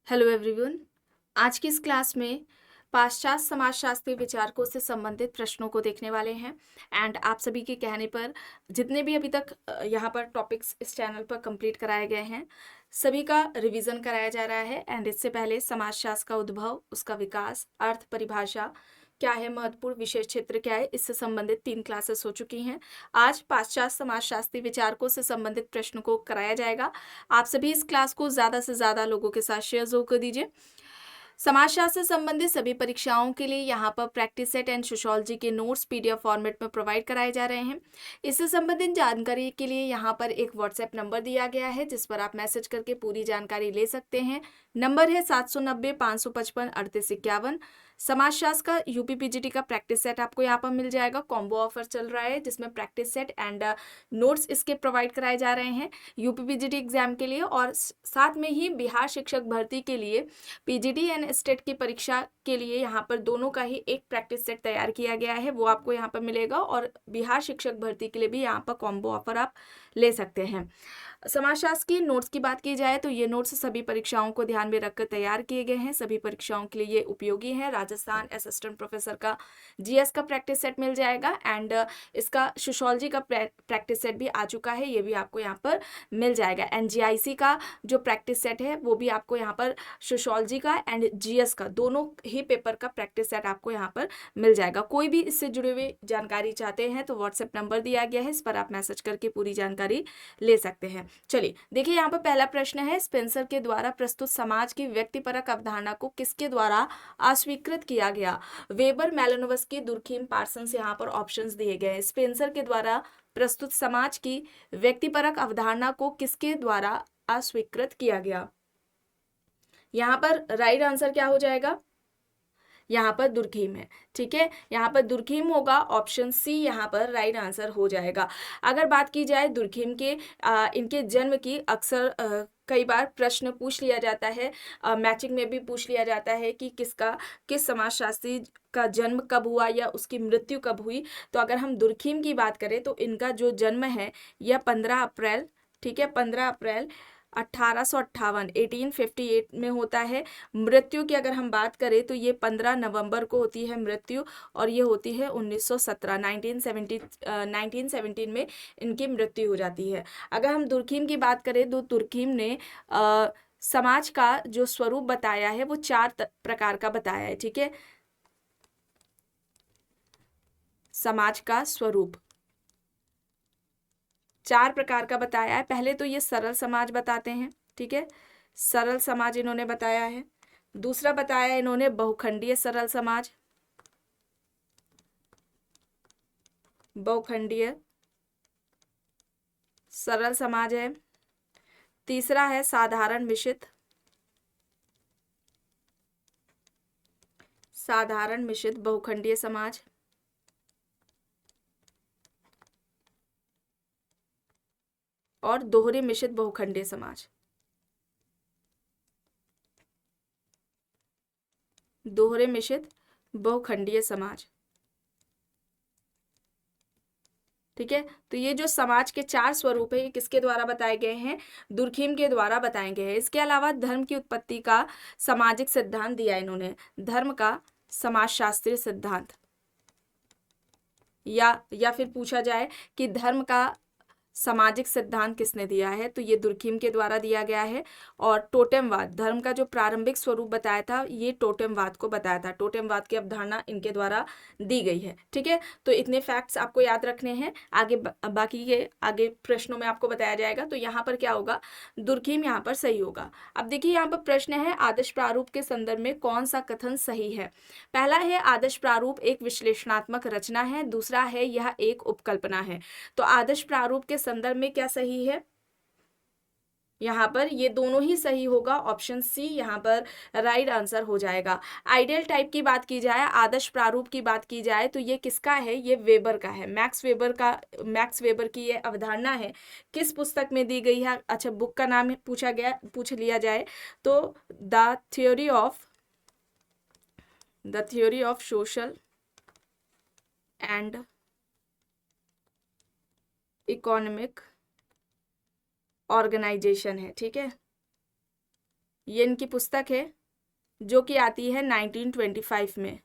Hello everyone. आज की इस क्लास में पाश्चात्य समाजशास्त्री विचारकों से संबंधित प्रश्नों को देखने वाले हैं। एंड आप सभी के कहने पर जितने भी अभी तक यहाँ पर टॉपिक्स इस चैनल पर कंप्लीट कराए गए हैं सभी का रिवीजन कराया जा रहा है। एंड इससे पहले समाजशास्त्र का उद्भव, उसका विकास, अर्थ परिभाषा क्या है, महत्वपूर्ण विशेष क्षेत्र क्या है, इससे संबंधित 3 क्लासेस हो चुकी हैं। आज पाश्चात्य समाजशास्त्री विचारकों से संबंधित प्रश्न को कराया जाएगा। आप सभी इस क्लास को ज़्यादा से ज़्यादा लोगों के साथ शेयर जरूर कर दीजिए। समाजशास्त्र से संबंधित सभी परीक्षाओं के लिए यहाँ पर प्रैक्टिस सेट एंड सोशियोलॉजी के नोट्स पीडीएफ फॉर्मेट में प्रोवाइड कराए जा रहे हैं। इससे संबंधित जानकारी के लिए यहाँ पर एक व्हाट्सएप नंबर दिया गया है जिस पर आप मैसेज करके पूरी जानकारी ले सकते हैं। नंबर है 790-555-3851। समाजशास्त्र का यूपीपीजीटी का प्रैक्टिस सेट आपको यहाँ पर मिल जाएगा। कॉम्बो ऑफर चल रहा है जिसमें प्रैक्टिस सेट एंड नोट्स इसके प्रोवाइड कराए जा रहे हैं यूपीपीजीटी एग्जाम के लिए। और साथ में ही बिहार शिक्षक भर्ती के लिए पीजीटी एंड स्टेट की परीक्षा के लिए यहाँ पर दोनों का ही एक प्रैक्टिस सेट तैयार किया गया है, वो आपको यहाँ पर मिलेगा। और बिहार शिक्षक भर्ती के लिए भी यहाँ पर कॉम्बो ऑफर आप ले सकते हैं। समाजशास्त्र की नोट्स की बात की जाए तो ये नोट्स सभी परीक्षाओं को ध्यान में रखकर तैयार किए गए हैं। सभी परीक्षाओं के लिए ये उपयोगी है। राजस्थान असिस्टेंट प्रोफेसर का जीएस का प्रैक्टिस सेट मिल जाएगा एंड इसका सोशियोलॉजी का प्रैक्टिस सेट भी आ चुका है, ये भी आपको यहाँ पर मिल जाएगा। एनजीआईसी का जो प्रैक्टिस सेट है वो भी आपको यहाँ पर सोशियोलॉजी का एंड जीएस का दोनों ही पेपर का प्रैक्टिस सेट आपको यहाँ पर मिल जाएगा। कोई भी इससे जुड़े हुए जानकारी चाहते हैं तो व्हाट्सएप नंबर दिया गया है, इस पर आप मैसेज करके पूरी जानकारी ले सकते हैं। चलिए देखिए, यहाँ पर पहला प्रश्न है, स्पेंसर के द्वारा प्रस्तुत समाज की व्यक्तिपरक अवधारणा को किसके द्वारा अस्वीकृत किया गया? वेबर, मैलोनोवस्की, दुर्खीम, पार्सन्स यहाँ पर ऑप्शंस दिए गए हैं। स्पेंसर के द्वारा प्रस्तुत समाज की व्यक्तिपरक अवधारणा को किसके द्वारा अस्वीकृत किया गया? यहाँ पर राइट आंसर क्या हो जाएगा? यहाँ पर दुर्खीम है। ठीक है, यहाँ पर दुर्खीम होगा, ऑप्शन सी यहाँ पर राइट आंसर हो जाएगा। अगर बात की जाए दुर्खीम के इनके जन्म की, अक्सर कई बार प्रश्न पूछ लिया जाता है, मैचिंग में भी पूछ लिया जाता है कि किस समाजशास्त्री का जन्म कब हुआ या उसकी मृत्यु कब हुई। तो अगर हम दुर्खीम की बात करें तो इनका जो जन्म है यह 15 अप्रैल, ठीक है, 15 अप्रैल 1858 1858 में होता है। मृत्यु की अगर हम बात करें तो ये 15 नवंबर को होती है मृत्यु, और ये होती है 1917 1917 में इनकी मृत्यु हो जाती है। अगर हम दुर्खीम की बात करें तो दुर्खीम ने समाज का जो स्वरूप बताया है वो 4 प्रकार का बताया है। ठीक है, समाज का स्वरूप 4 प्रकार का बताया है। पहले तो ये सरल समाज बताते हैं, ठीक है, सरल समाज इन्होंने बताया है। दूसरा बताया इन्होंने बहुखंडीय सरल समाज, बहुखंडीय सरल समाज है। तीसरा है साधारण मिश्रित, साधारण मिश्रित बहुखंडीय समाज। और दोहरे मिश्रित बहुखंडीय समाज, दोहरे मिश्रित बहुखंडीय समाज। ठीक है, तो ये जो समाज के 4 स्वरूप है ये किसके द्वारा बताए गए हैं? दुर्खीम के द्वारा बताए गए हैं। इसके अलावा धर्म की उत्पत्ति का सामाजिक सिद्धांत दिया इन्होंने, धर्म का समाजशास्त्रीय सिद्धांत। या फिर पूछा जाए कि धर्म का सामाजिक सिद्धांत किसने दिया है, तो ये दुर्खीम के द्वारा दिया गया है। और टोटेमवाद, धर्म का जो प्रारंभिक स्वरूप बताया था ये टोटेमवाद को बताया था। टोटेमवाद की अवधारणा इनके द्वारा दी गई है। ठीक है, तो इतने फैक्ट्स आपको याद रखने हैं। आगे बाकी के आगे प्रश्नों में आपको बताया जाएगा। तो यहाँ पर क्या होगा, दुर्खीम यहाँ पर सही होगा। अब देखिए यहाँ पर प्रश्न है, आदर्श प्रारूप के संदर्भ में कौन सा कथन सही है? पहला है आदर्श प्रारूप एक विश्लेषणात्मक रचना है। दूसरा है यह एक उपकल्पना है। तो आदर्श प्रारूप के संदर्भ में क्या सही है? यहाँ पर ये दोनों ही सही होगा, ऑप्शन सी यहाँ पर राइट आंसर हो जाएगा। आइडियल टाइप की बात की जाए, आदर्श प्रारूप की बात की जाए तो ये किसका है? ये वेबर का है, मैक्स वेबर की ये अवधारणा है। किस पुस्तक में दी गई है? अच्छा, बुक का नाम पूछ लिया जाए तो the theory of social and economic organization है। ठीक है, ये इनकी पुस्तक है जो कि आती है 1925 में,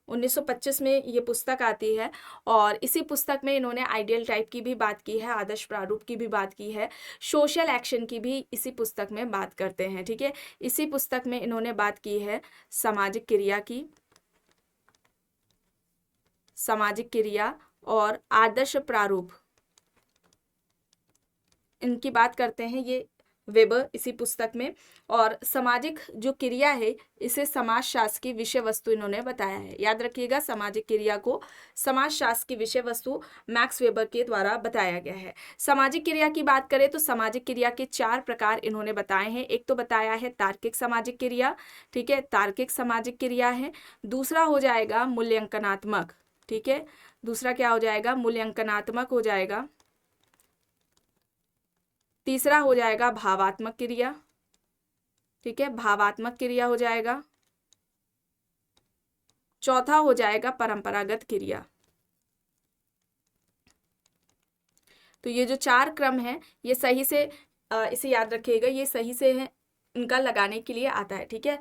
1925 में ये पुस्तक आती है। और इसी पुस्तक में इन्होंने आइडियल टाइप की भी बात की है, आदर्श प्रारूप की भी बात की है, सोशल एक्शन की भी इसी पुस्तक में बात करते हैं। ठीक है, इसी पुस्तक में इन्होंने बात की है सामाजिक क्रिया की, सामाजिक क्रिया और आदर्श प्रारूप, इनकी बात करते हैं ये वेबर इसी पुस्तक में। और सामाजिक जो क्रिया है इसे समाजशास्त्र की विषय वस्तु इन्होंने बताया है। याद रखिएगा, सामाजिक क्रिया को समाजशास्त्र की विषय वस्तु मैक्स वेबर के द्वारा बताया गया है। सामाजिक क्रिया की बात करें तो सामाजिक क्रिया के 4 प्रकार इन्होंने बताए हैं। एक तो बताया है तार्किक सामाजिक क्रिया, ठीक है, तार्किक सामाजिक क्रिया है। दूसरा हो जाएगा मूल्यांकनात्मक, ठीक है, दूसरा क्या हो जाएगा, मूल्यांकनात्मक हो जाएगा। तीसरा हो जाएगा भावात्मक क्रिया, ठीक है, भावात्मक क्रिया हो जाएगा। चौथा हो जाएगा परंपरागत क्रिया। तो ये जो 4 क्रम है ये सही से इसे याद रखिएगा, ये सही से है इनका लगाने के लिए आता है। ठीक है,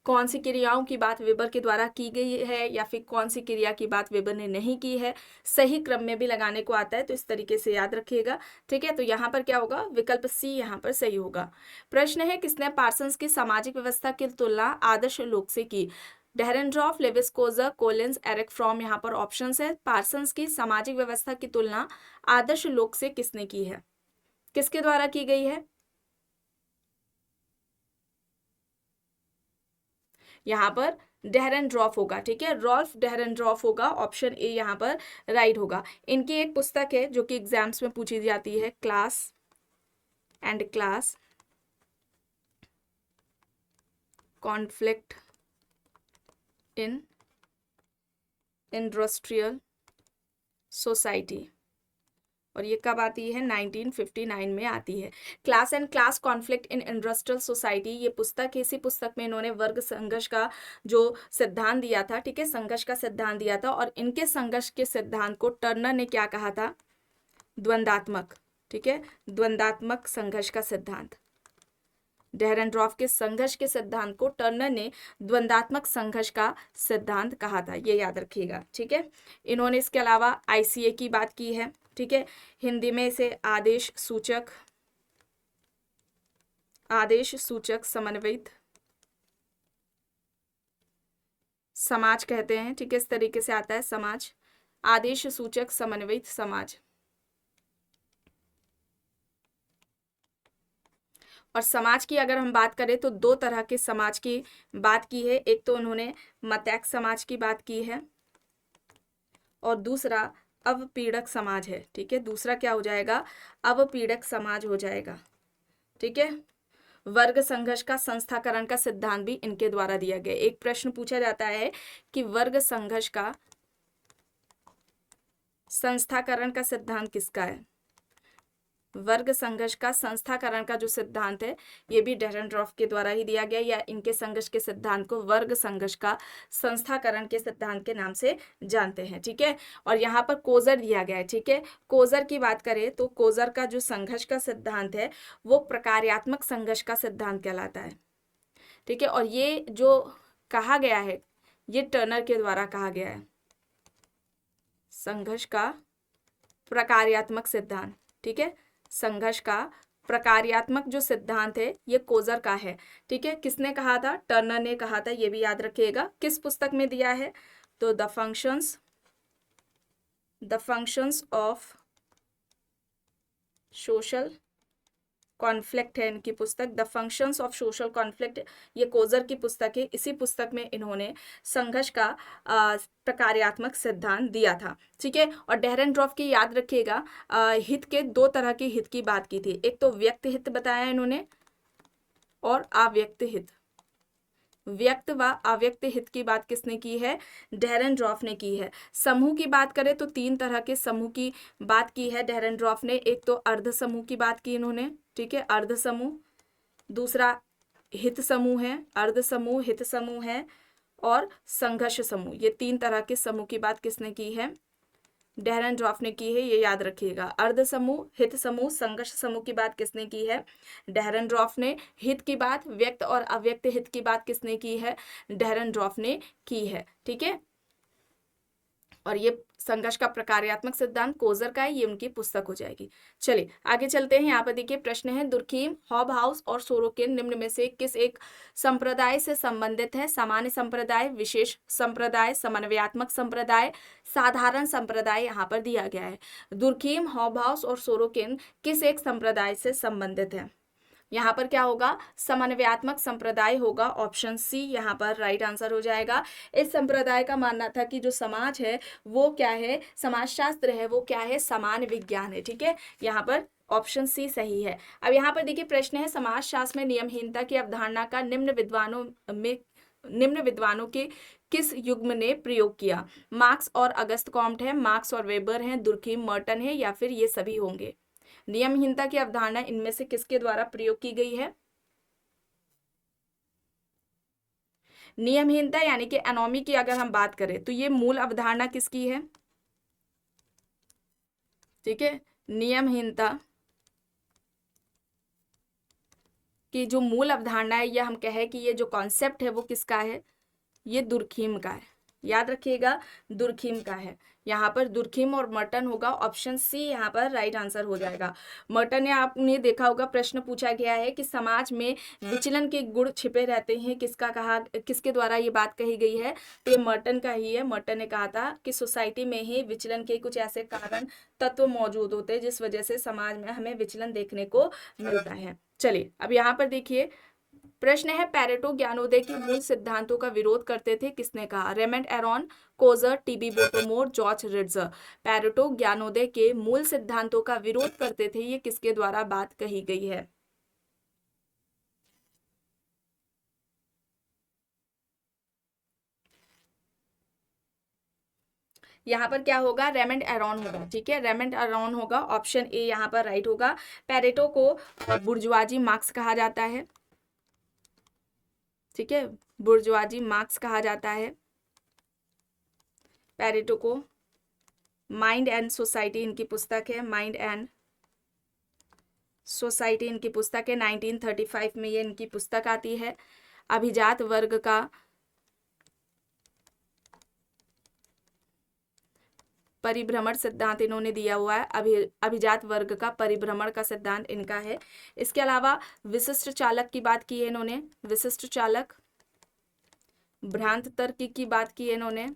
कौन सी क्रियाओं की बात वेबर के द्वारा की गई है या फिर कौन सी क्रिया की बात वेबर ने नहीं की है, सही क्रम में भी लगाने को आता है। तो इस तरीके से याद रखिएगा। ठीक है, तो यहाँ पर क्या होगा, विकल्प सी यहाँ पर सही होगा। प्रश्न है, किसने पार्सन्स की सामाजिक व्यवस्था की तुलना आदर्श लोक से की। Dahrendorf, Lewis Coser, Collins, Erich Fromm यहाँ पर ऑप्शन है। पार्सन्स की सामाजिक व्यवस्था की तुलना आदर्श लोक से किसने की है, किसके द्वारा की गई है। यहाँ पर डेरेनड्रॉफ होगा। ठीक है, रॉल्फ डेरेनड्रॉफ होगा, ऑप्शन ए यहाँ पर राइट होगा। इनकी एक पुस्तक है जो कि एग्जाम्स में पूछी जाती है, class and class conflict in industrial society, और ये कब आती है, 1959 में आती है। Class and class conflict in industrial society ये पुस्तक है। इसी पुस्तक में इन्होंने वर्ग संघर्ष का जो सिद्धांत दिया था, ठीक है, संघर्ष का सिद्धांत दिया था। और इनके संघर्ष के सिद्धांत को टर्नर ने क्या कहा था, द्वंद्वात्मक, ठीक है, द्वंद्वात्मक संघर्ष का सिद्धांत। डेरेनड्रॉफ के संघर्ष के सिद्धांत को टर्नर ने द्वंद्वात्मक संघर्ष का सिद्धांत कहा था, ये याद रखिएगा। ठीक है, इन्होंने इसके अलावा ICA की बात की है। ठीक है, हिंदी में इसे आदेश सूचक समन्वित समाज कहते हैं। ठीक है, इस तरीके से आता है समाज, आदेश सूचक समन्वित समाज। और समाज की अगर हम बात करें तो 2 तरह के समाज की बात की है। एक तो उन्होंने मतैक समाज की बात की है और दूसरा अवपीड़क समाज है। ठीक है, दूसरा क्या हो जाएगा, अवपीड़क समाज हो जाएगा। ठीक है, वर्ग संघर्ष का संस्थाकरण का सिद्धांत भी इनके द्वारा दिया गया। एक प्रश्न पूछा जाता है कि वर्ग संघर्ष का संस्थाकरण का सिद्धांत किसका है। वर्ग संघर्ष का संस्थाकरण का जो सिद्धांत है ये भी डेरेनड्रॉफ के द्वारा ही दिया गया, या इनके संघर्ष के सिद्धांत को वर्ग संघर्ष का संस्थाकरण के सिद्धांत के नाम से जानते हैं। ठीक है, और यहाँ पर कोजर दिया गया है। ठीक है, कोजर की बात करें तो कोजर का जो संघर्ष का सिद्धांत है वो प्रकार्यात्मक संघर्ष का सिद्धांत कहलाता है। ठीक है, और ये जो कहा गया है ये टर्नर के द्वारा कहा गया है, संघर्ष का प्रकार्यात्मक सिद्धांत। ठीक है, संघर्ष का प्रकार्यात्मक जो सिद्धांत है ये कोजर का है। ठीक है, किसने कहा था, टर्नर ने कहा था, ये भी याद रखिएगा। किस पुस्तक में दिया है, तो the functions of social conflict है इनकी पुस्तक, the functions of social conflict, ये कोजर की पुस्तक है। इसी पुस्तक में इन्होंने संघर्ष का प्रकार्यात्मक सिद्धांत दिया था। ठीक है, और डेरेनड्रॉफ की याद रखिएगा, हित के 2 तरह के हित की बात की थी। एक तो व्यक्त हित बताया इन्होंने और अव्यक्त हित। व्यक्त व अव्यक्त हित की बात किसने की है, डेरेनड्रॉफ ने की है। समूह की बात करें तो 3 तरह के समूह की बात की है डेरेनड्रॉफ ने। एक तो अर्ध समूह की बात की इन्होंने, ठीक है, अर्ध समूह। दूसरा हित समूह है, अर्ध समूह, हित समूह है, और संघर्ष समूह। ये 3 तरह के समूह की बात किसने की है, डेहरनड्रॉफ ने की है, ये याद रखिएगा। अर्ध समूह, हित समूह, संघर्ष समूह की बात किसने की है? डेहरनड्रॉफ ने। हित की बात, व्यक्त और अव्यक्त हित की बात किसने की है? डेहरनड्रॉफ ने की है। ठीक है, और ये संघर्ष का प्रकार्यात्मक सिद्धांत कोजर का है, ये उनकी पुस्तक हो जाएगी। चलिए आगे चलते हैं। यहाँ पर देखिए प्रश्न है, दुर्खीम, हॉबहाउस और सोरोकिन निम्न में से किस एक संप्रदाय से संबंधित है? सामान्य संप्रदाय, विशेष संप्रदाय, समन्वयात्मक संप्रदाय, साधारण संप्रदाय यहाँ पर दिया गया है। दुर्खीम, हॉबहाउस और सोरोकिन किस एक संप्रदाय से संबंधित है? यहाँ पर क्या होगा? समन्वयात्मक संप्रदाय होगा। ऑप्शन सी यहाँ पर राइट आंसर हो जाएगा। इस संप्रदाय का मानना था कि जो समाज है वो क्या है? समाजशास्त्र है, वो क्या है? समान विज्ञान है। ठीक है, यहाँ पर ऑप्शन सी सही है। अब यहाँ पर देखिए प्रश्न है, समाजशास्त्र में नियमहीनता की अवधारणा का निम्न विद्वानों के किस युग्म ने प्रयोग किया? मार्क्स और अगस्त कॉम्ट है, मार्क्स और वेबर है, दुर्खीम, मर्टन है, या फिर ये सभी होंगे? नियमहीनता की अवधारणा इनमें से किसके द्वारा प्रयोग की गई है? नियमहीनता यानी कि एनोमी की अगर हम बात करें तो ये मूल अवधारणा किसकी है? ठीक है, नियमहीनता की जो मूल अवधारणा है, या हम कहें कि ये जो कॉन्सेप्ट है वो किसका है? ये दुर्खीम का है। याद रखिएगा, दुर्खीम का है। यहाँ पर दुर्खीम और मर्टन होगा। ऑप्शन सी यहाँ पर राइट आंसर हो जाएगा। मर्टन ने, आपने देखा होगा प्रश्न पूछा गया है कि समाज में विचलन के गुण छिपे रहते हैं, किसके द्वारा ये बात कही गई है? तो ये मर्टन का ही है। मर्टन ने कहा था कि सोसाइटी में ही विचलन के कुछ ऐसे कारण तत्व मौजूद होते हैं जिस वजह से समाज में हमें विचलन देखने को मिलता है। चलिए अब यहाँ पर देखिए प्रश्न है, पैरेटो ज्ञानोदय के मूल सिद्धांतों का विरोध करते थे, किसने कहा? Raymond Aron, Coser, T B Bottomore, George Ritzer. Pareto ज्ञानोदय के मूल सिद्धांतों का विरोध करते थे, ये किसके द्वारा बात कही गई है? यहाँ पर क्या होगा? रेमंड एरॉन होगा। ठीक है, रेमंड एरॉन होगा। ऑप्शन ए यहाँ पर राइट होगा। पैरेटो को बुर्जुआजी मार्क्स कहा जाता है। ठीक है, बुर्जुआजी मार्क्स कहा जाता है पैरेटो को। माइंड एंड सोसाइटी इनकी पुस्तक है, माइंड एंड सोसाइटी इनकी पुस्तक है। 1935 में ये इनकी पुस्तक आती है। अभिजात वर्ग का परिभ्रमण सिद्धांत इन्होंने दिया हुआ है। अभिजात वर्ग का परिभ्रमण का सिद्धांत इनका है। इसके अलावा विशिष्ट चालक की बात की है इन्होंने, विशिष्ट चालक। भ्रांत तर्क की बात की है इन्होंने।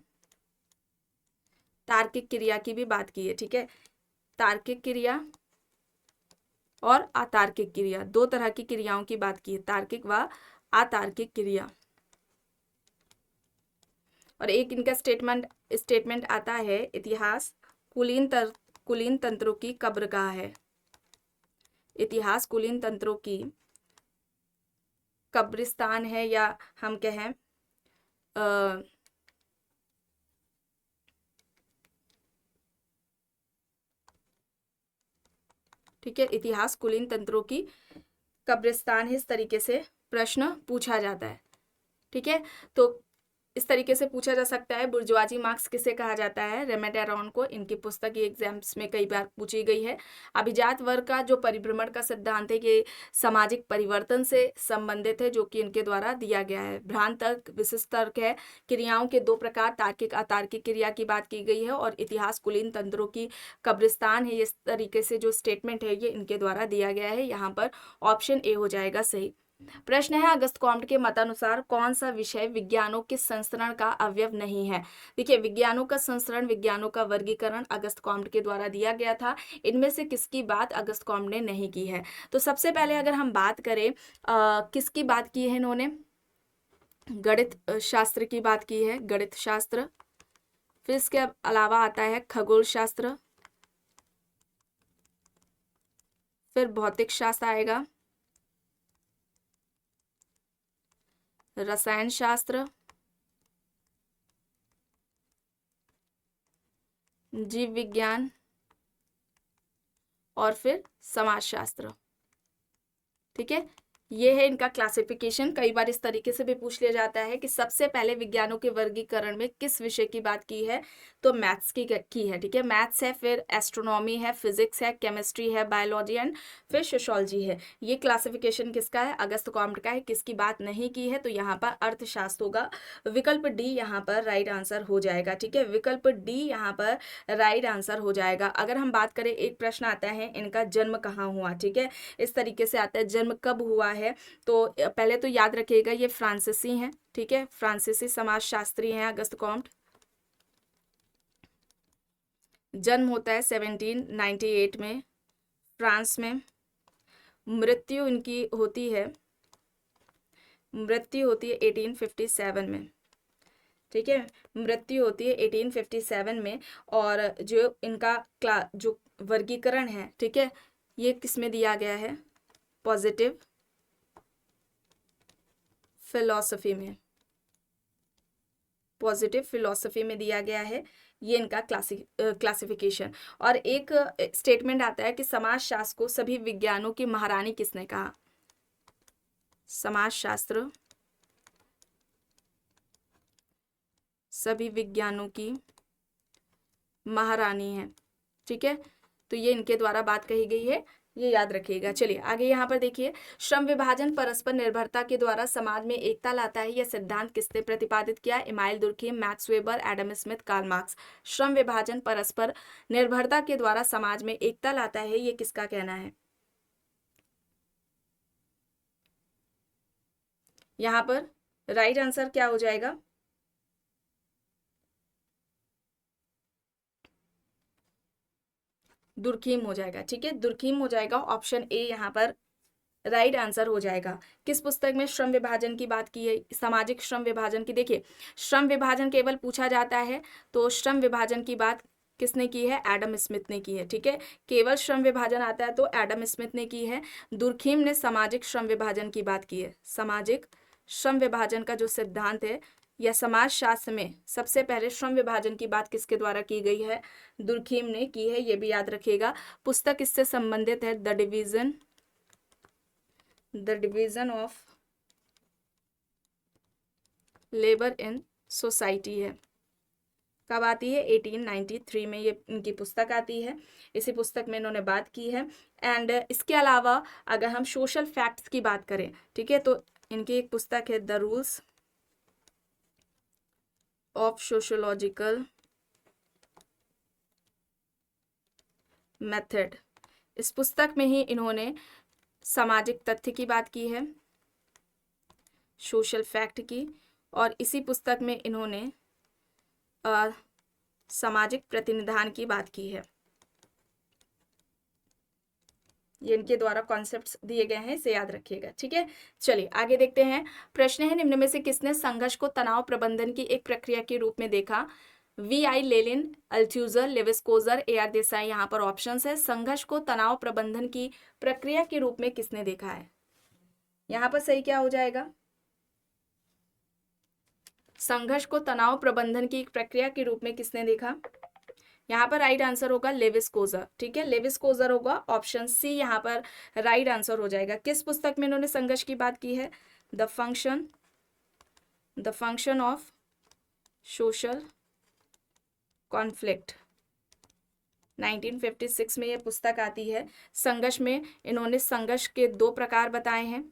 तार्किक क्रिया की भी बात की है। ठीक है, तार्किक क्रिया और अतार्किक क्रिया, दो तरह की क्रियाओं की बात की है, तार्किक व अतार्किक क्रिया। और एक इनका स्टेटमेंट आता है, इतिहास कुलीन तंत्रों की कब्रगाह है। इतिहास कुलीन तंत्रों की कब्रिस्तान है, या हम कहें ठीक है, इतिहास कुलीन तंत्रों की कब्रिस्तान है, इस तरीके से प्रश्न पूछा जाता है। ठीक है, तो इस तरीके से पूछा जा सकता है। बुर्जुआजी मार्क्स किसे कहा जाता है? रेमंड एरॉन को। इनकी पुस्तक ये एग्जाम्स में कई बार पूछी गई है। अभिजात वर्ग का जो परिभ्रमण का सिद्धांत है, ये सामाजिक परिवर्तन से संबंधित है, जो कि इनके द्वारा दिया गया है। भ्रांत तर्क, विशिष्ट तर्क है। क्रियाओं के दो प्रकार, तार्किक अतार्किक क्रिया की बात की गई है। और इतिहास कुलीन तंत्रों की कब्रिस्तान है, इस तरीके से जो स्टेटमेंट है ये इनके द्वारा दिया गया है। यहाँ पर ऑप्शन ए हो जाएगा सही। प्रश्न है, अगस्त कॉम्ट के मतानुसार कौन सा विषय विज्ञानों के संस्करण का अवयव नहीं है? देखिए, विज्ञानों का संस्करण, विज्ञानों का वर्गीकरण अगस्त कॉम्ट के द्वारा दिया गया था। इनमें से किसकी बात अगस्त कॉम्ट ने नहीं की है? तो सबसे पहले अगर हम बात करें किसकी बात की है इन्होंने? गणित शास्त्र की बात की है, गणित शास्त्र। फिर इसके अलावा आता है खगोल शास्त्र, फिर भौतिक शास्त्र आएगा, रसायन शास्त्र, जीव विज्ञान, और फिर समाजशास्त्र। ठीक है, ये है इनका क्लासिफिकेशन। कई बार इस तरीके से भी पूछ लिया जाता है कि सबसे पहले विज्ञानों के वर्गीकरण में किस विषय की बात की है, तो मैथ्स की है, ठीक है। मैथ्स है, फिर एस्ट्रोनॉमी है, फिजिक्स है, केमिस्ट्री है, बायोलॉजी एंड फिर सोशियोलॉजी है। ये क्लासिफिकेशन किसका है, अगस्त कॉम्ट का है। किसकी बात नहीं की है, तो यहाँ पर अर्थशास्त्र होगा। विकल्प डी यहाँ पर राइट आंसर हो जाएगा, ठीक है। विकल्प डी यहाँ पर राइट आंसर हो जाएगा। अगर हम बात करें, एक प्रश्न आता है इनका जन्म कहाँ हुआ, ठीक है, इस तरीके से आता है जन्म कब हुआ है। तो पहले तो याद रखिएगा ये फ्रांसीसी हैं, ठीक है, फ्रांसीसी समाजशास्त्री हैं अगस्त कॉम्ट। जन्म होता है 1798 में फ्रांस में। मृत्यु इनकी होती है 1857 में, ठीक है, मृत्यु होती है 1857 में। और जो इनका जो वर्गीकरण है, ठीक है, ये किस में दिया गया है, पॉजिटिव फिलॉसफी में, पॉजिटिव फिलॉसफी में दिया गया है। ये इनका क्लासिफिकेशन। और एक स्टेटमेंट आता है कि समाजशास्त्र को सभी विज्ञानों की महारानी किसने कहा, समाजशास्त्र सभी विज्ञानों की महारानी है, ठीक है, तो ये इनके द्वारा बात कही गई है, ये याद रखिएगा। चलिए आगे यहाँ पर देखिए, श्रम विभाजन परस्पर निर्भरता के द्वारा समाज में एकता लाता है, यह सिद्धांत किसने प्रतिपादित किया, Emile Durkheim, Max Weber, Adam Smith, Karl Marx. श्रम विभाजन परस्पर निर्भरता के द्वारा समाज में एकता लाता है, ये किसका कहना है। यहाँ पर राइट आंसर क्या हो जाएगा, दुर्खीम हो जाएगा, ठीक है, दुर्खीम हो जाएगा। ऑप्शन ए यहाँ पर राइट आंसर हो जाएगा। किस पुस्तक में श्रम विभाजन की बात की है, सामाजिक श्रम विभाजन की। देखिए श्रम विभाजन केवल पूछा जाता है तो श्रम विभाजन की बात किसने की है, एडम स्मिथ ने की है, ठीक है, केवल श्रम विभाजन आता है तो एडम स्मिथ ने की है। दुर्खीम ने सामाजिक श्रम विभाजन की बात की है। सामाजिक श्रम विभाजन का जो सिद्धांत है या समाज शास्त्र में सबसे पहले श्रम विभाजन की बात किसके द्वारा की गई है, दुर्खीम ने की है, ये भी याद रखिएगा। पुस्तक इससे संबंधित है, the division of labour in society है। कब आती है, 1893 में ये इनकी पुस्तक आती है। इसी पुस्तक में इन्होंने बात की है। एंड इसके अलावा अगर हम सोशल फैक्ट्स की बात करें, ठीक है, तो इनकी एक पुस्तक है the rules of sociological method. इस पुस्तक में ही इन्होंने सामाजिक तथ्य की बात की है, सोशल फैक्ट की, और इसी पुस्तक में इन्होंने सामाजिक प्रतिनिधान की बात की है। ये इनके द्वारा कॉन्सेप्ट्स दिए गए हैं, इसे याद रखिएगा, ठीक है। चलिए आगे देखते हैं। प्रश्न है, निम्न में से किसने संघर्ष को तनाव प्रबंधन की एक प्रक्रिया के रूप में देखा। V.I. लेलिन, अल्थ्यूजर, Levi's Coser, A.R. Desai. यहाँ पर ऑप्शंस है, संघर्ष को तनाव प्रबंधन की प्रक्रिया के रूप में किसने देखा है। यहाँ पर सही क्या हो जाएगा, संघर्ष को तनाव प्रबंधन की एक प्रक्रिया के रूप में किसने देखा। यहाँ पर राइट आंसर होगा लेविस कोजर, ठीक है, लेविस कोजर होगा। ऑप्शन सी यहाँ पर राइट आंसर हो जाएगा। किस पुस्तक में इन्होंने संघर्ष की बात की है, the function of social conflict, 1956 में यह पुस्तक आती है। संघर्ष में इन्होंने संघर्ष के दो प्रकार बताए हैं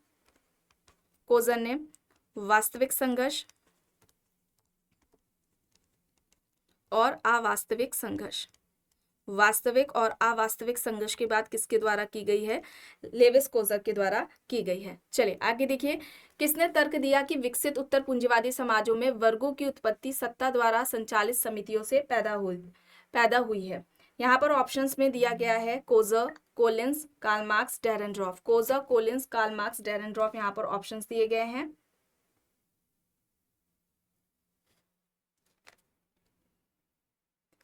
कोजर ने, वास्तविक संघर्ष और अवास्तविक संघर्ष। वास्तविक और अवास्तविक संघर्ष की बात किसके द्वारा की गई है, लेविस कोजर के द्वारा की गई है। चलिए आगे देखिए, किसने तर्क दिया कि विकसित उत्तर पूंजीवादी समाजों में वर्गों की उत्पत्ति सत्ता द्वारा संचालित समितियों से पैदा हुई है। यहाँ पर ऑप्शंस में दिया गया है Coser, Collins, Karl Marx, Dahrendorf. Coser, Collins, Karl Marx, Dahrendorf, यहाँ पर ऑप्शंस दिए गए हैं।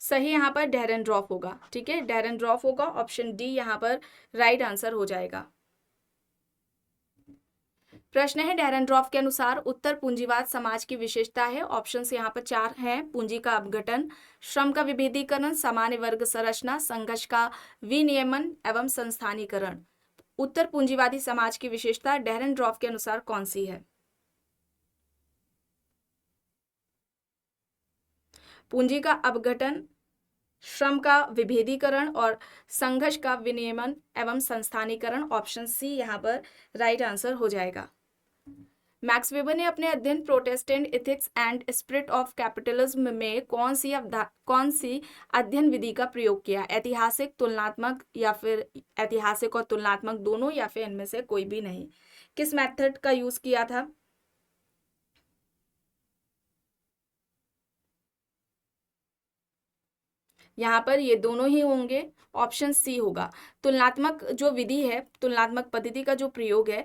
सही यहाँ पर डेरेनड्रॉफ होगा, ठीक है, डेरेनड्रॉफ होगा। ऑप्शन डी यहाँ पर राइट आंसर हो जाएगा। प्रश्न है, डेरेनड्रॉफ के अनुसार उत्तर पूंजीवाद समाज की विशेषता है। ऑप्शंस यहाँ पर 4 हैं, पूंजी का अपघटन, श्रम का विभेदीकरण, सामान्य वर्ग संरचना, संघर्ष का विनियमन एवं संस्थानीकरण। उत्तर पूंजीवादी समाज की विशेषता डेहरेनड्रॉफ के अनुसार कौन सी है? पूंजी का अपघटन, श्रम का विभेदीकरण और संघर्ष का विनियमन एवं संस्थानीकरण। ऑप्शन सी यहाँ पर राइट आंसर हो जाएगा। मैक्स वेबर ने अपने अध्ययन Protestant ethics and spirit of capitalism में कौन सी अध्ययन विधि का प्रयोग किया? ऐतिहासिक, तुलनात्मक, या फिर ऐतिहासिक और तुलनात्मक दोनों, या फिर इनमें से कोई भी नहीं? किस मेथड का यूज किया था? यहाँ पर ये दोनों ही होंगे, ऑप्शन सी होगा। तुलनात्मक जो विधि है, तुलनात्मक पद्धति का जो प्रयोग है,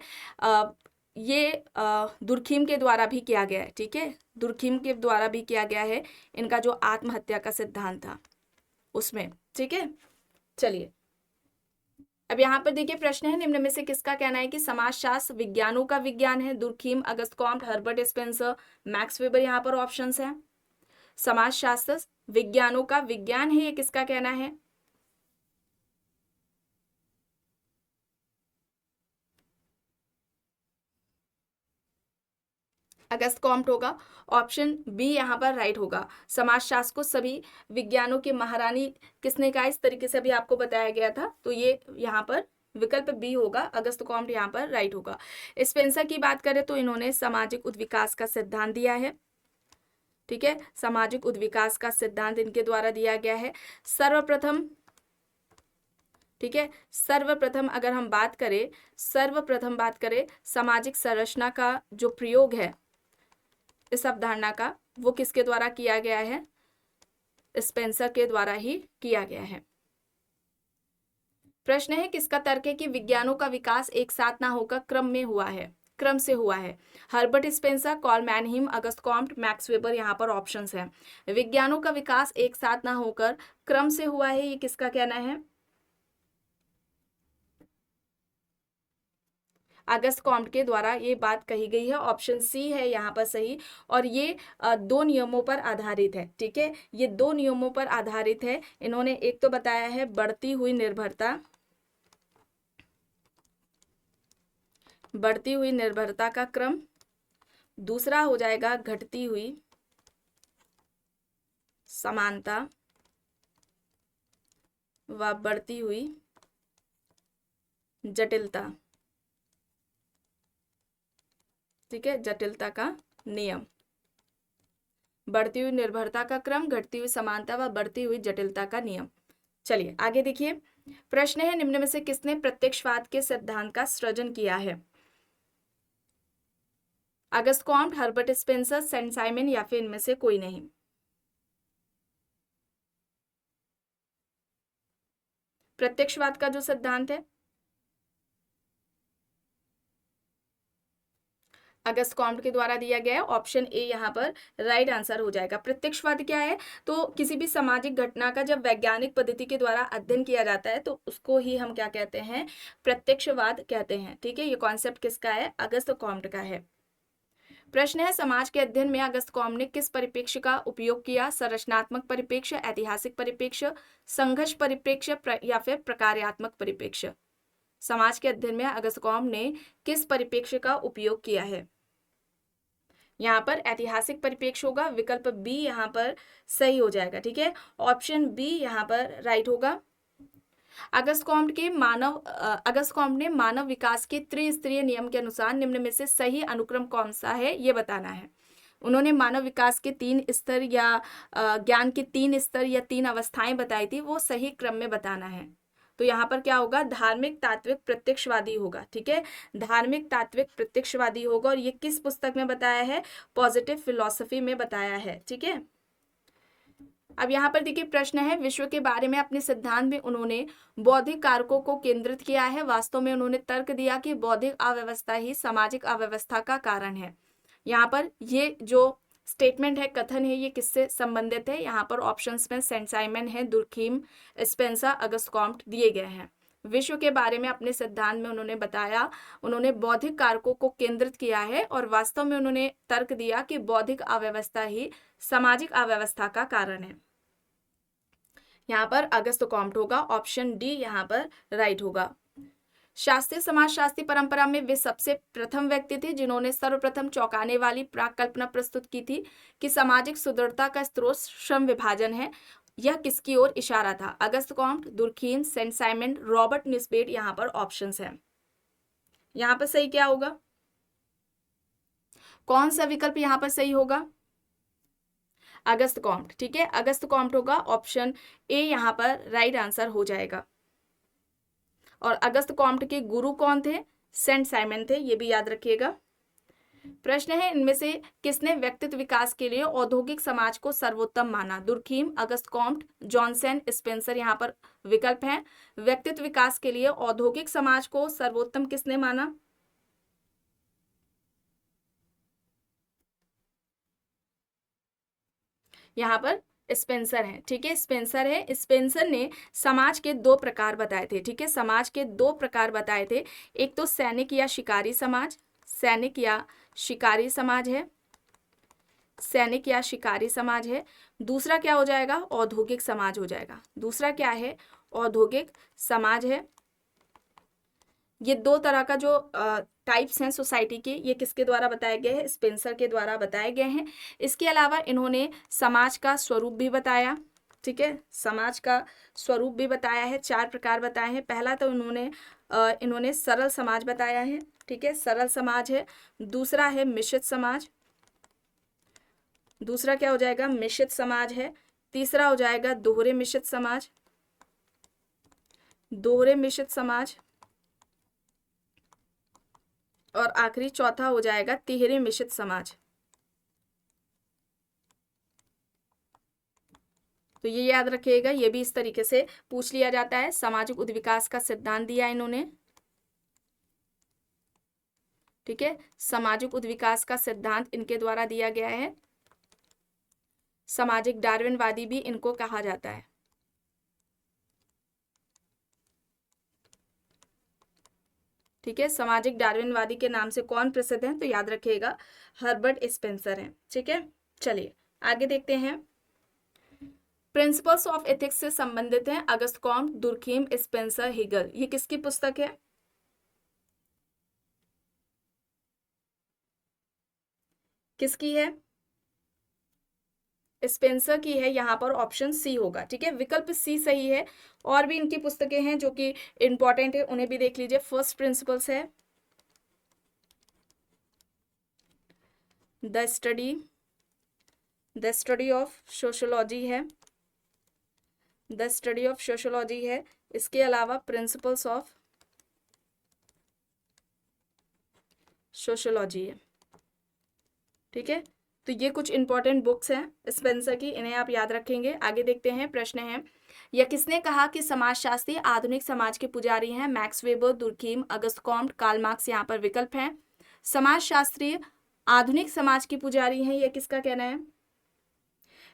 ये दुर्खीम के द्वारा भी किया गया है। ठीक है, दुर्खीम के द्वारा भी किया गया है, इनका जो आत्महत्या का सिद्धांत था उसमें। ठीक है, चलिए अब यहाँ पर देखिए प्रश्न है, निम्न में से किसका कहना है कि समाजशास्त्र विज्ञानों का विज्ञान है? Durkheim, Auguste Comte, Herbert Spencer, Max Weber यहाँ पर ऑप्शंस हैं। समाजशास्त्र विज्ञानों का विज्ञान है, ये किसका कहना है? अगस्त कॉम्ट होगा। ऑप्शन बी यहाँ पर राइट होगा। समाजशास्त्र को सभी विज्ञानों की महारानी किसने कहा? इस तरीके से भी आपको बताया गया था, तो ये यहाँ पर विकल्प बी होगा, अगस्त कॉम्ट यहाँ पर राइट होगा। स्पेंसर की बात करें तो इन्होंने सामाजिक उद्विकास का सिद्धांत दिया है। ठीक है, सामाजिक उद्विकास का सिद्धांत इनके द्वारा दिया गया है। सर्वप्रथम, ठीक है, सर्वप्रथम अगर हम बात करें, सर्वप्रथम बात करें सामाजिक संरचना का जो प्रयोग है इस अवधारणा का, वो किसके द्वारा किया गया है? स्पेंसर के द्वारा ही किया गया है। प्रश्न है, किसका तर्क है कि विज्ञानों का विकास एक साथ ना होकर क्रम में हुआ है, क्रम से हुआ है? Herbert Spencer, Karl मैनहीम, Auguste Comte, max Weber यहाँ पर ऑप्शंस हैं। विज्ञानों का विकास एक साथ ना होकर क्रम से हुआ है, ये किसका कहना है? अगस्त कॉम्ट के द्वारा ये बात कही गई है। ऑप्शन सी है यहाँ पर सही, और ये दो नियमों पर आधारित है। ठीक है, ये दो नियमों पर आधारित है। इन्होंने एक तो बताया है बढ़ती हुई निर्भरता, बढ़ती हुई निर्भरता का क्रम, दूसरा हो जाएगा घटती हुई समानता व बढ़ती हुई जटिलता। ठीक है, जटिलता का नियम, बढ़ती हुई निर्भरता का क्रम, घटती हुई समानता व बढ़ती हुई जटिलता का नियम। चलिए आगे देखिए, प्रश्न है, निम्न में से किसने प्रत्यक्षवाद के सिद्धांत का सृजन किया है? Auguste Comte, Herbert Spencer, Saint Simon, या फिर इनमें से कोई नहीं? प्रत्यक्षवाद का जो सिद्धांत है अगस्त कॉम्ट के द्वारा दिया गया है। ऑप्शन ए यहाँ पर राइट आंसर हो जाएगा। प्रत्यक्षवाद क्या है? तो किसी भी सामाजिक घटना का जब वैज्ञानिक पद्धति के द्वारा अध्ययन किया जाता है तो उसको ही हम क्या कहते हैं? प्रत्यक्षवाद कहते हैं। ठीक है, ये कॉन्सेप्ट किसका है? अगस्त कॉम्ट का है। प्रश्न है, समाज के अध्ययन में अगस्त कॉम्ट ने किस परिप्रेक्ष्य का उपयोग किया? संरचनात्मक परिप्रेक्ष्य, ऐतिहासिक परिप्रेक्ष्य, संघर्ष परिप्रेक्ष्य, या फिर प्रकार्यात्मक परिप्रेक्ष्य? समाज के अध्ययन में अगस्त कॉम्ट ने किस परिप्रेक्ष्य का उपयोग किया है? यहाँ पर ऐतिहासिक परिप्रेक्ष्य होगा, विकल्प बी यहाँ पर सही हो जाएगा। ठीक है, ऑप्शन बी यहाँ पर राइट होगा। अगस्त कॉम्ट ने मानव विकास के त्रिस्तरीय नियम के अनुसार निम्न में से सही अनुक्रम कौन सा है, ये बताना है। उन्होंने मानव विकास के 3 स्तर या ज्ञान के 3 स्तर या 3 अवस्थाएं बताई थी, वो सही क्रम में बताना है। तो यहाँ पर क्या होगा? धार्मिक तात्विक प्रत्यक्षवादी होगा। ठीक है, धार्मिक तात्विक प्रत्यक्षवादी होगा, और ये किस पुस्तक में बताया है? पॉजिटिव फिलॉसफी में बताया है। ठीक है, अब यहाँ पर देखिए प्रश्न है, विश्व के बारे में अपने सिद्धांत में उन्होंने बौद्धिक कारकों को केंद्रित किया है। वास्तव में उन्होंने तर्क दिया कि बौद्धिक अव्यवस्था ही सामाजिक अव्यवस्था का कारण है। यहाँ पर ये जो स्टेटमेंट है, कथन है, ये किससे संबंधित है? यहाँ पर ऑप्शंस में सेंट साइमन है, दुर्खीम, स्पेंसर, अगस्त कॉम्ट दिए गए हैं। विश्व के बारे में अपने सिद्धांत में उन्होंने बताया, उन्होंने बौद्धिक कारकों को केंद्रित किया है, और वास्तव में उन्होंने तर्क दिया कि बौद्धिक अव्यवस्था ही सामाजिक अव्यवस्था का कारण है। यहाँ पर अगस्त कॉम्ट होगा, ऑप्शन डी यहाँ पर राइट होगा। शास्त्रीय समाजशास्त्री परंपरा में वे सबसे प्रथम व्यक्ति थे जिन्होंने सर्वप्रथम चौंकाने वाली प्राक कल्पना प्रस्तुत की थी कि सामाजिक सुदृढ़ता का स्रोत श्रम विभाजन है। यह किसकी ओर इशारा था? Auguste Comte, Durkheim, Saint Simon, Robert Nisbet. यहाँ पर ऑप्शंस हैं। यहाँ पर सही क्या होगा? कौन सा विकल्प यहाँ पर सही होगा? Auguste Comte. ठीक है, अगस्त कॉम्ट होगा। ऑप्शन ए यहाँ पर राइट आंसर हो जाएगा। और अगस्त कॉम्ट के गुरु कौन थे? सेंट साइमन थे, ये भी याद रखिएगा। प्रश्न है, इनमें से किसने व्यक्तित्व विकास के लिए औद्योगिक समाज को सर्वोत्तम माना? Durkheim, Auguste Comte, Johnson, Spencer. यहाँ पर विकल्प हैं। व्यक्तित्व विकास के लिए औद्योगिक समाज को सर्वोत्तम किसने माना? यहाँ पर स्पेंसर है। ठीक है, स्पेंसर है। स्पेंसर ने समाज के दो प्रकार बताए थे। ठीक है, समाज के दो प्रकार बताए थे। एक तो सैनिक या शिकारी समाज, सैनिक या शिकारी समाज है, सैनिक या शिकारी समाज है। दूसरा क्या हो जाएगा? औद्योगिक समाज हो जाएगा। दूसरा क्या है? औद्योगिक समाज है। ये दो तरह का जो टाइप्स हैं सोसाइटी के, ये किसके द्वारा बताए गए हैं? स्पेंसर के द्वारा बताए गए हैं। इसके अलावा इन्होंने समाज का स्वरूप भी बताया। ठीक है, समाज का स्वरूप भी बताया है। 4 प्रकार बताए हैं। पहला तो इन्होंने सरल समाज बताया है। ठीक है, सरल समाज है। दूसरा है मिश्रित समाज। दूसरा क्या हो जाएगा? मिश्रित समाज है। तीसरा हो जाएगा दोहरे मिश्रित समाज, दोहरे मिश्रित समाज। और आखिरी चौथा हो जाएगा तिहरे मिश्रित समाज। तो ये याद रखिएगा, ये भी इस तरीके से पूछ लिया जाता है। सामाजिक उद्विकास का सिद्धांत दिया इन्होंने। ठीक है, सामाजिक उद्विकास का सिद्धांत इनके द्वारा दिया गया है। सामाजिक डार्विनवादी भी इनको कहा जाता है। ठीक है, सामाजिक डार्विनवादी के नाम से कौन प्रसिद्ध है? तो याद रखिएगा, हर्बर्ट स्पेंसर हैं। ठीक है, चलिए आगे देखते हैं। प्रिंसिपल्स ऑफ एथिक्स से संबंधित हैं अगस्त कॉम्ट, दुर्खीम, स्पेंसर, हेगल। ये किसकी पुस्तक है? किसकी है? स्पेंसर की है। यहाँ पर ऑप्शन सी होगा। ठीक है, विकल्प सी सही है। और भी इनकी पुस्तकें हैं जो कि इंपॉर्टेंट है, उन्हें भी देख लीजिए। फर्स्ट प्रिंसिपल्स है, द स्टडी ऑफ सोशियोलॉजी है, द स्टडी ऑफ सोशियोलॉजी है। इसके अलावा प्रिंसिपल्स ऑफ सोशियोलॉजी है। ठीक है, तो ये कुछ इंपॉर्टेंट बुक्स हैं स्पेंसर की, इन्हें आप याद रखेंगे। आगे देखते हैं। प्रश्न है, यह किसने कहा कि समाजशास्त्री आधुनिक समाज के पुजारी हैं? Max weber, Durkheim, Auguste Comte, Karl Marx. यहाँ पर विकल्प हैं। समाजशास्त्री आधुनिक समाज के पुजारी हैं, यह किसका कहना है?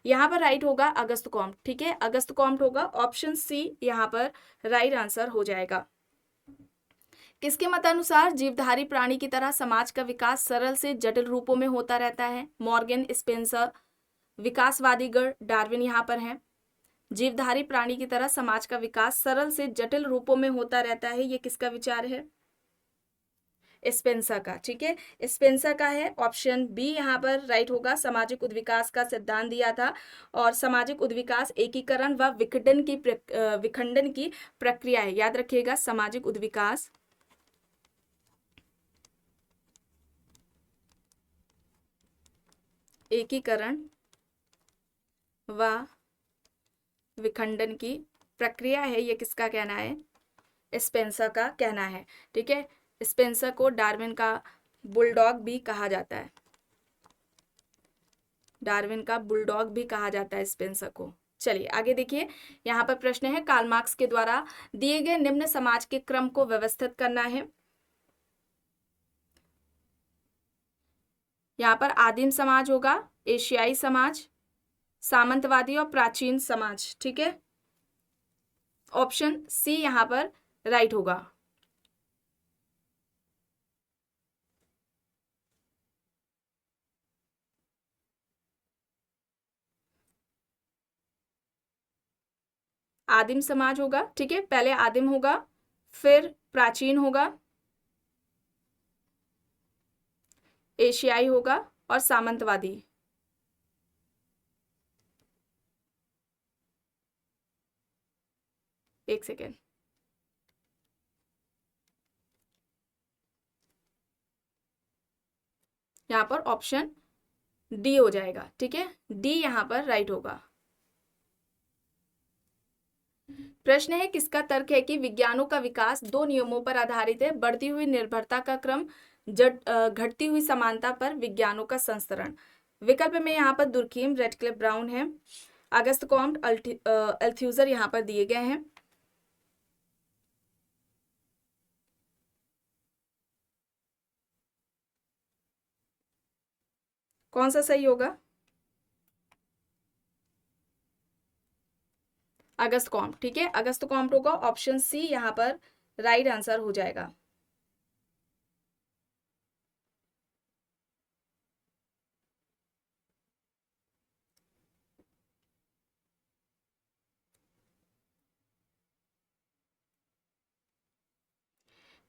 यहाँ पर राइट होगा अगस्त कॉम्ट। ठीक है, अगस्त कॉम्ट होगा। ऑप्शन सी यहाँ पर राइट आंसर हो जाएगा। किसके मतानुसार जीवधारी प्राणी की तरह समाज का विकास सरल से जटिल रूपों में होता रहता है? मॉर्गन, स्पेंसर, विकासवादी गण, डार्विन यहाँ पर हैं। जीवधारी प्राणी की तरह समाज का विकास सरल से जटिल रूपों में होता रहता है, ये किसका विचार है? स्पेंसर का। ठीक है, स्पेंसर का है। ऑप्शन बी यहाँ पर राइट होगा। सामाजिक उद्विकास का सिद्धांत दिया था। और सामाजिक उद्विकास एकीकरण व विखंडन की प्रक्रिया है। याद रखिएगा, सामाजिक उद्विकास एकीकरण व विखंडन की प्रक्रिया है, ये किसका कहना है? स्पेंसर का कहना है। ठीक है, स्पेंसर को डार्विन का बुलडॉग भी कहा जाता है। डार्विन का बुलडॉग भी कहा जाता है स्पेंसर को। चलिए आगे देखिए। यहाँ पर प्रश्न है, कार्ल मार्क्स के द्वारा दिए गए निम्न समाज के क्रम को व्यवस्थित करना है। यहाँ पर आदिम समाज होगा, एशियाई समाज, सामंतवादी और प्राचीन समाज। ठीक है, ऑप्शन सी यहाँ पर राइट होगा। आदिम समाज होगा। ठीक है, पहले आदिम होगा, फिर प्राचीन होगा, एशियाई होगा और सामंतवादी। एक सेकेंड, यहाँ पर ऑप्शन डी हो जाएगा। ठीक है, डी यहाँ पर राइट होगा। प्रश्न है, किसका तर्क है कि विज्ञानों का विकास दो नियमों पर आधारित है, बढ़ती हुई निर्भरता का क्रम, घटती हुई समानता पर विज्ञानों का संस्तरण। विकल्प में यहाँ पर दुर्खीम, रेडक्लिफ ब्राउन है, अगस्त कॉम्ट, अल्थ्यूजर यहाँ पर दिए गए हैं। कौन सा सही होगा? Auguste Comte. ठीक है, अगस्त कॉम्ट होगा, ऑप्शन सी यहाँ पर राइट आंसर हो जाएगा।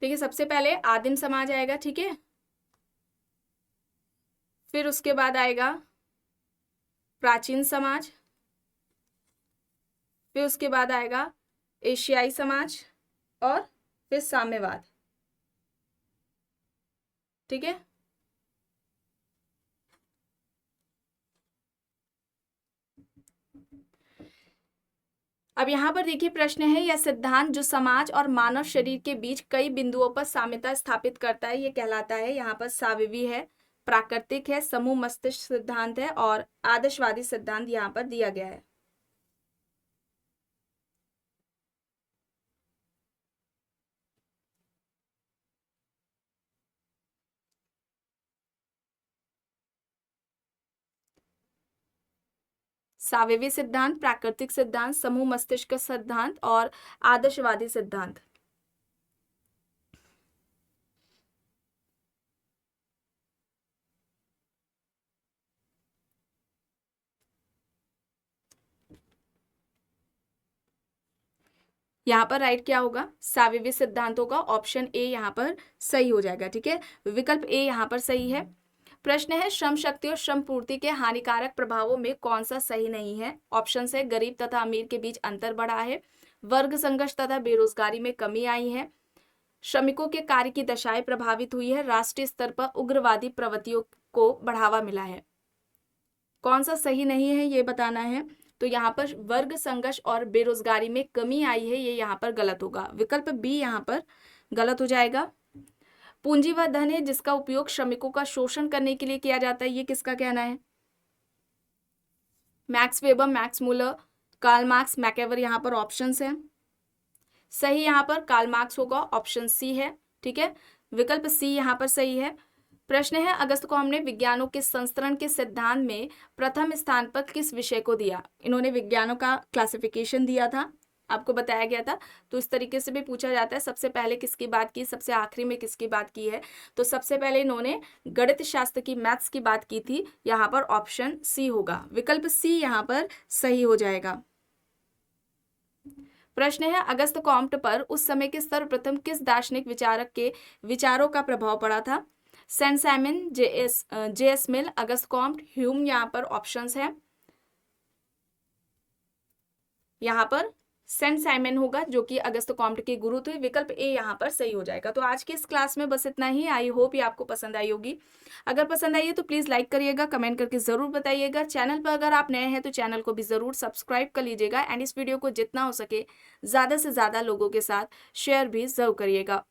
देखिए, सबसे पहले आदिम समाज आएगा। ठीक है, फिर उसके बाद आएगा प्राचीन समाज, फिर उसके बाद आएगा एशियाई समाज और फिर साम्यवाद। ठीक है, अब यहाँ पर देखिए प्रश्न है, यह सिद्धांत जो समाज और मानव शरीर के बीच कई बिंदुओं पर साम्यता स्थापित करता है, ये कहलाता है, यहाँ पर साविवी है, प्राकृतिक है, समूह मस्तिष्क सिद्धांत है और आदर्शवादी सिद्धांत यहाँ पर दिया गया है। साविवी सिद्धांत, प्राकृतिक सिद्धांत, समूह मस्तिष्क सिद्धांत और आदर्शवादी सिद्धांत। यहाँ पर राइट क्या होगा? साविवी सिद्धांत होगा, ऑप्शन ए यहाँ पर सही हो जाएगा। ठीक है, विकल्प ए यहाँ पर सही है। प्रश्न है, श्रम शक्ति और श्रम पूर्ति के हानिकारक प्रभावों में कौन सा सही नहीं है? ऑप्शन है, गरीब तथा अमीर के बीच अंतर बढ़ा है, वर्ग संघर्ष तथा बेरोजगारी में कमी आई है, श्रमिकों के कार्य की दशाएं प्रभावित हुई है, राष्ट्रीय स्तर पर उग्रवादी प्रवृत्तियों को बढ़ावा मिला है। कौन सा सही नहीं है ये बताना है। तो यहाँ पर वर्ग संघर्ष और बेरोजगारी में कमी आई है, ये यहाँ पर गलत होगा। विकल्प बी यहाँ पर गलत हो जाएगा। पूंजी वह धन है जिसका उपयोग श्रमिकों का शोषण करने के लिए किया जाता है, ये किसका कहना है? Max Weber, Max Muller, Karl Marx, MacIver यहाँ पर ऑप्शंस हैं। सही यहाँ पर कार्ल मार्क्स होगा, ऑप्शन सी है। ठीक है, विकल्प सी यहाँ पर सही है। प्रश्न है, अगस्त कॉम्ट ने विज्ञानों के संस्तरण के सिद्धांत में प्रथम स्थान पर किस विषय को दिया? इन्होंने विज्ञानों का क्लासिफिकेशन दिया था, आपको बताया गया था। तो इस तरीके से भी पूछा जाता है, सबसे पहले किसकी बात की, सबसे आखिरी में किसकी बात की है। तो सबसे पहले इन्होंने गणित शास्त्र की, मैथ्स की बात की थी। यहाँ पर ऑप्शन सी होगा, विकल्प सी यहाँ पर सही हो जाएगा। प्रश्न है, अगस्त कॉम्ट पर उस समय के सर्वप्रथम किस दार्शनिक विचारक के विचारों का प्रभाव पड़ा था? Saint Simon, J S. Mill, Auguste Comte, Hume यहाँ पर ऑप्शंस हैं। यहाँ पर सेंट साइमन होगा जो कि अगस्त कॉम्ट के गुरु थे। विकल्प ए यहाँ पर सही हो जाएगा। तो आज की इस क्लास में बस इतना ही। आई होप ये आपको पसंद आई होगी। अगर पसंद आई है तो प्लीज़ लाइक करिएगा, कमेंट करके ज़रूर बताइएगा। चैनल पर अगर आप नए हैं तो चैनल को भी ज़रूर सब्सक्राइब कर लीजिएगा एंड इस वीडियो को जितना हो सके ज़्यादा से ज़्यादा लोगों के साथ शेयर भी ज़रूर करिएगा।